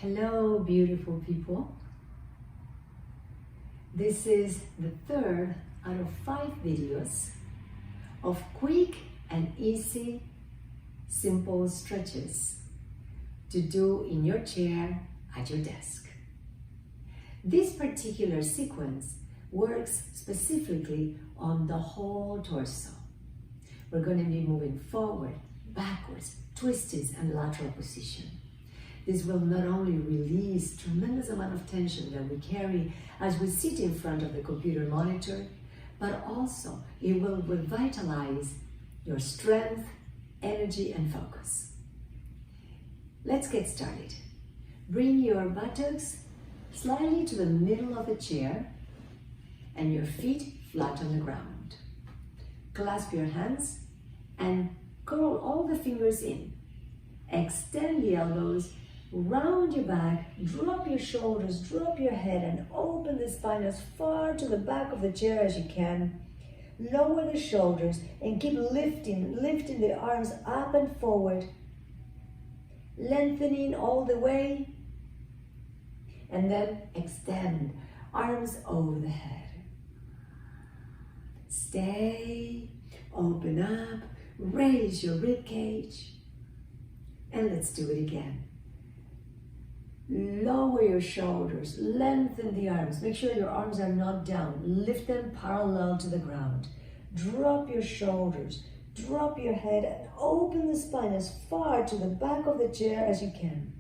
Hello, beautiful people. This is the third out of 5 videos of quick and easy, simple stretches to do in your chair at your desk. This particular sequence works specifically on the whole torso. We're going to be moving forward, backwards, twisted and lateral position. This will not only release tremendous amount of tension that we carry as we sit in front of the computer monitor, but also it will revitalize your strength, energy, and focus. Let's get started. Bring your buttocks slightly to the middle of the chair and your feet flat on the ground. Clasp your hands and curl all the fingers in. Extend the elbows, round your back, drop your shoulders, drop your head, and open the spine as far to the back of the chair as you can. Lower the shoulders and keep lifting the arms up and forward, lengthening all the way, and then extend, arms over the head. Stay, open up, raise your rib cage, and let's do it again. Lower your shoulders, lengthen the arms. Make sure your arms are not down. Lift them parallel to the ground. Drop your shoulders, drop your head, and open the spine as far to the back of the chair as you can.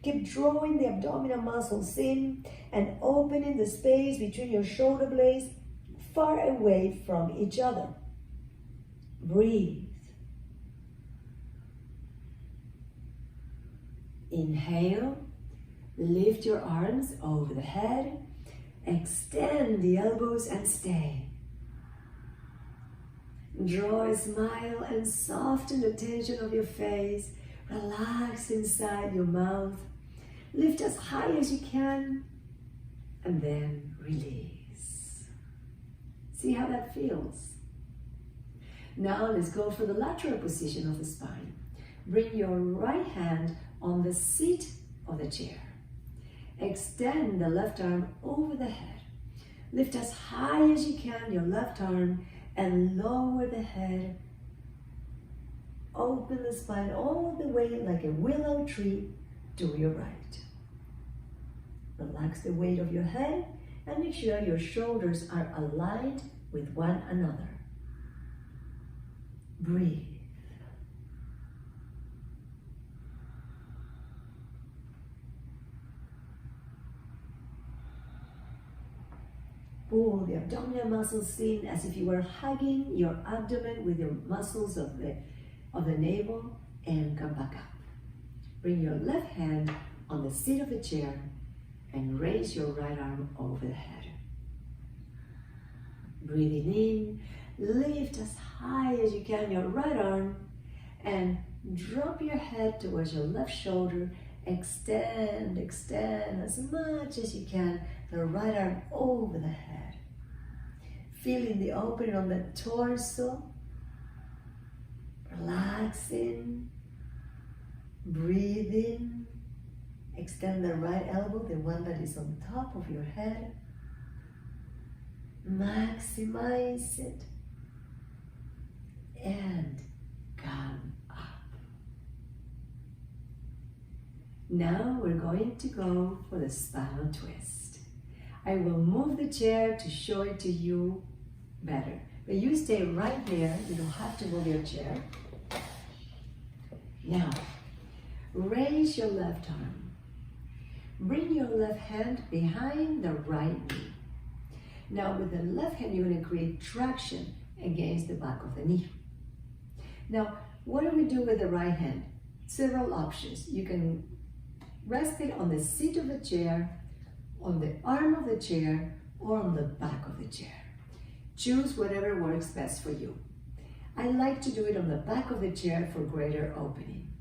Keep drawing the abdominal muscles in and opening the space between your shoulder blades far away from each other. Breathe. Inhale. Lift your arms over the head, extend the elbows and stay. Draw a smile and soften the tension of your face. Relax inside your mouth. Lift as high as you can and then release. See how that feels? Now let's go for the lateral position of the spine. Bring your right hand on the seat of the chair. Extend the left arm over the head. Lift as high as you can your left arm and lower the head. Open the spine all the way like a willow tree to your right. Relax the weight of your head and make sure your shoulders are aligned with one another. Breathe. Pull the abdominal muscles in as if you were hugging your abdomen with your muscles of the navel, and come back up. Bring your left hand on the seat of the chair and raise your right arm over the head. Breathing in, lift as high as you can your right arm and drop your head towards your left shoulder. Extend as much as you can the right arm over the head. Feeling the opening on the torso. Relaxing. Breathe in. Extend the right elbow, the one that is on top of your head. Maximize it. And come up. Now we're going to go for the spinal twist. I will move the chair to show it to you better. But you stay right there. You don't have to move your chair. Now, raise your left arm. Bring your left hand behind the right knee. Now with the left hand, you're going to create traction against the back of the knee. Now, what do we do with the right hand? Several options. You can rest it on the seat of the chair, on the arm of the chair, or on the back of the chair. Choose whatever works best for you. I like to do it on the back of the chair for greater opening.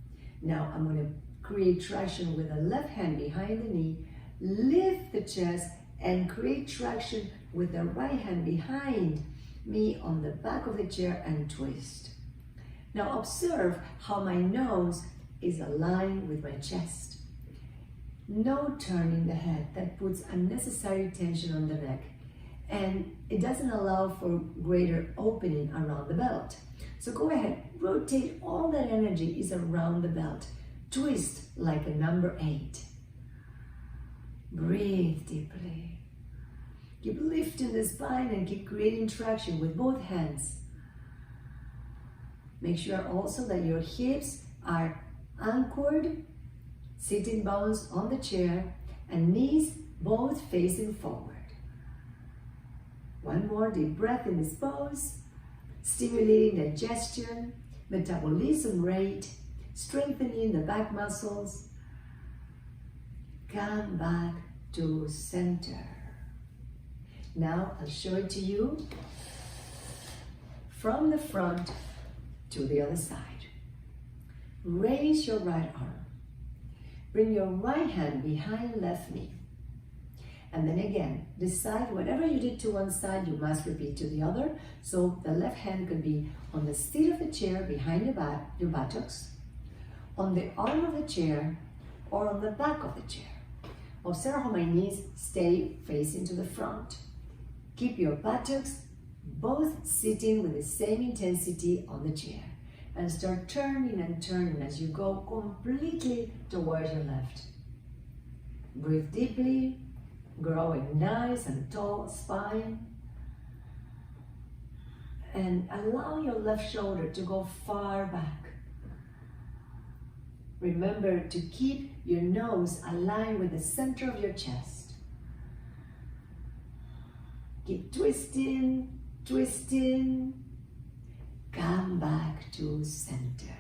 Now I'm going to create traction with the left hand behind the knee, lift the chest, and create traction with the right hand behind me on the back of the chair and twist. Now observe how my nose is aligned with my chest. No turning the head. That puts unnecessary tension on the neck. And it doesn't allow for greater opening around the belt. So go ahead, rotate. All that energy is around the belt. Twist like a number 8. Breathe deeply. Keep lifting the spine and keep creating traction with both hands. Make sure also that your hips are anchored, sitting bones on the chair, and knees both facing forward. One more deep breath in this pose, stimulating digestion, metabolism rate, strengthening the back muscles. Come back to center. Now I'll show it to you from the front to the other side. Raise your right arm. Bring your right hand behind left knee. And then again, decide whatever you did to one side, you must repeat to the other. So the left hand could be on the seat of the chair behind your buttocks, on the arm of the chair, or on the back of the chair. Observe how my knees stay facing to the front. Keep your buttocks both sitting with the same intensity on the chair. And start turning and turning as you go completely towards your left. Breathe deeply, grow a nice and tall spine. And allow your left shoulder to go far back. Remember to keep your nose aligned with the center of your chest. Keep twisting, twisting. Come back to center.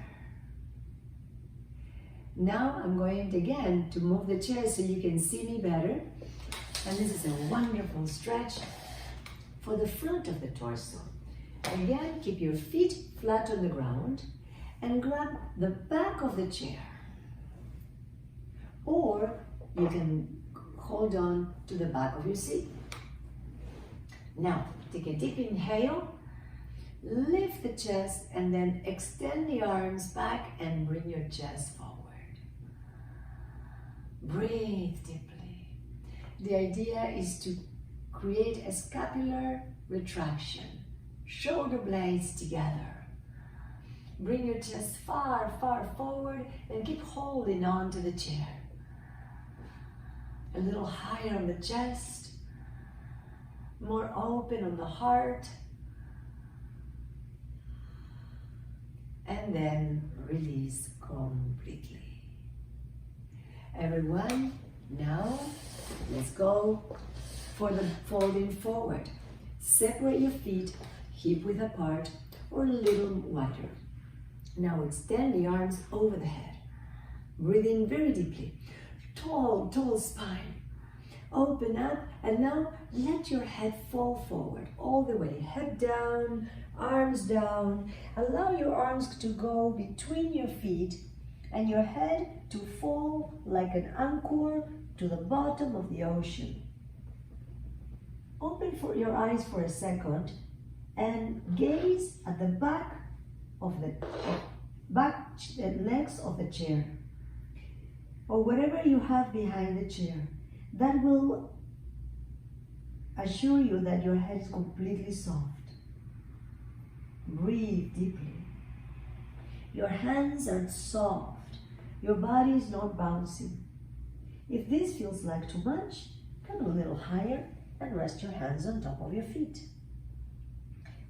Now I'm going again to move the chair so you can see me better. And this is a wonderful stretch for the front of the torso. Again, keep your feet flat on the ground and grab the back of the chair. Or you can hold on to the back of your seat. Now, take a deep inhale. Lift the chest and then extend the arms back and bring your chest forward. Breathe deeply. The idea is to create a scapular retraction. Shoulder blades together. Bring your chest far, far forward and keep holding on to the chair. A little higher on the chest. More open on the heart. And then release completely. Everyone, now let's go for the folding forward. Separate your feet, hip width apart or a little wider. Now extend the arms over the head. Breathe in very deeply. Tall, tall spine. Open up and now let your head fall forward all the way. Head down, arms down. Allow your arms to go between your feet and your head to fall like an anchor to the bottom of the ocean. Open your eyes for a second and gaze at the back legs of the chair or whatever you have behind the chair. That will assure you that your head is completely soft. Breathe deeply. Your hands are soft. Your body is not bouncing. If this feels like too much, come a little higher and rest your hands on top of your feet.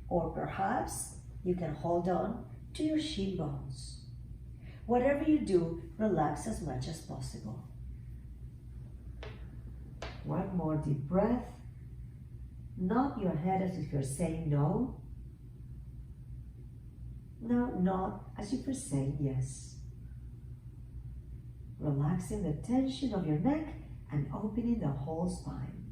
Or perhaps you can hold on to your shin bones. Whatever you do, relax as much as possible. One more deep breath. Nod your head as if you're saying no. Now nod as if you're saying yes. Relaxing the tension of your neck and opening the whole spine.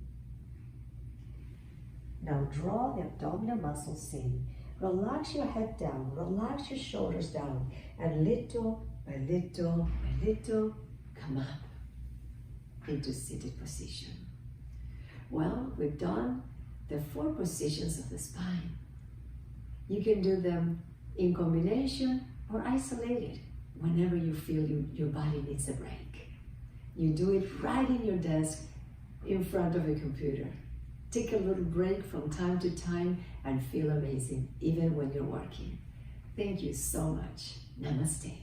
Now draw the abdominal muscles in. Relax your head down, relax your shoulders down, and little by little by little, come up into seated position. Well, we've done the 4 positions of the spine. You can do them in combination or isolated whenever you feel your body needs a break. You do it right in your desk in front of a computer. Take a little break from time to time and feel amazing, even when you're working. Thank you so much. Namaste.